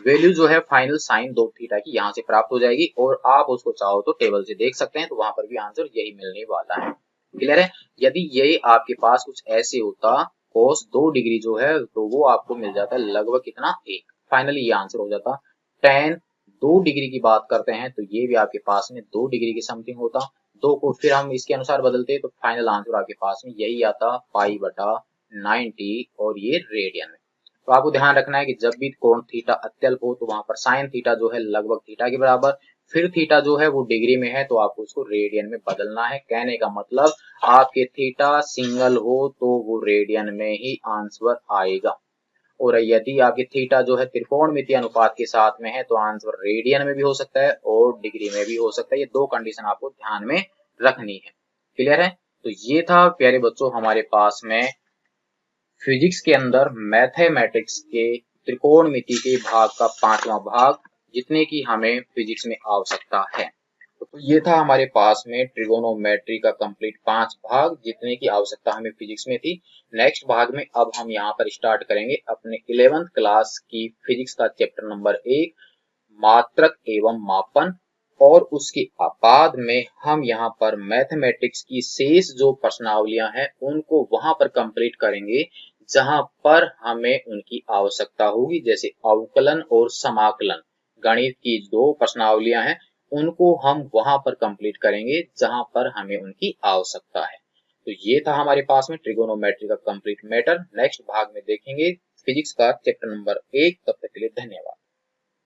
Speaker 1: वैल्यू जो है फाइनल साइन 2 थीटा की यहाँ से प्राप्त हो जाएगी और आप उसको चाहो तो टेबल से देख सकते हैं तो वहां पर भी आंसर यही मिलने वाला है। क्लियर है। यदि ये आपके पास कुछ ऐसे होता कोस 2 डिग्री जो है तो वो आपको मिल जाता है लगभग कितना, 1। फाइनली ये आंसर हो जाता। टेन 2 डिग्री की बात करते हैं तो ये भी आपके पास में 2 डिग्री के समथिंग होता। 2 को फिर हम इसके अनुसार बदलते तो फाइनल आंसर आपके पास में यही आता, पाई बटा 90 और ये रेडियन में। तो आपको ध्यान रखना है कि जब भी कोण थीटा अत्यल्प हो तो वहां पर साइन थीटा जो है लगभग थीटा के बराबर, फिर थीटा जो है वो डिग्री में है तो आपको उसको रेडियन में बदलना है। कहने का मतलब आपके थीटा सिंगल हो तो वो रेडियन में ही आंसर आएगा, और यदि आपके थीटा जो है त्रिकोणमितीय अनुपात के साथ में है तो आंसर रेडियन में भी हो सकता है और डिग्री में भी हो सकता है। ये 2 कंडीशन आपको ध्यान में रखनी है। क्लियर है। तो ये था प्यारे बच्चों हमारे पास में फिजिक्स के अंदर मैथमेटिक्स के त्रिकोणमिति के भाग का 5वां भाग, जितने की हमें फिजिक्स में आवश्यकता है। तो ये था हमारे पास में ट्रिगोनोमेट्री का कंप्लीट 5 भाग, जितने की आवश्यकता हमें फिजिक्स में थी। नेक्स्ट भाग में अब हम यहाँ पर स्टार्ट करेंगे अपने 11th क्लास की फिजिक्स का चैप्टर नंबर 1 मात्रक एवं मापन, और उसके बाद में हम यहाँ पर मैथमेटिक्स की शेष जो प्रश्नावलियां हैं उनको वहां पर कंप्लीट करेंगे जहां पर हमें उनकी आवश्यकता होगी, जैसे अवकलन और समाकलन। गणित की जो प्रश्नावलियां हैं उनको हम वहां पर कंप्लीट करेंगे जहां पर हमें उनकी आवश्यकता है। तो ये था हमारे पास में ट्रिगोनोमेट्री का कंप्लीट मैटर। नेक्स्ट भाग में देखेंगे फिजिक्स का चैप्टर नंबर 1। तब तक के लिए धन्यवाद।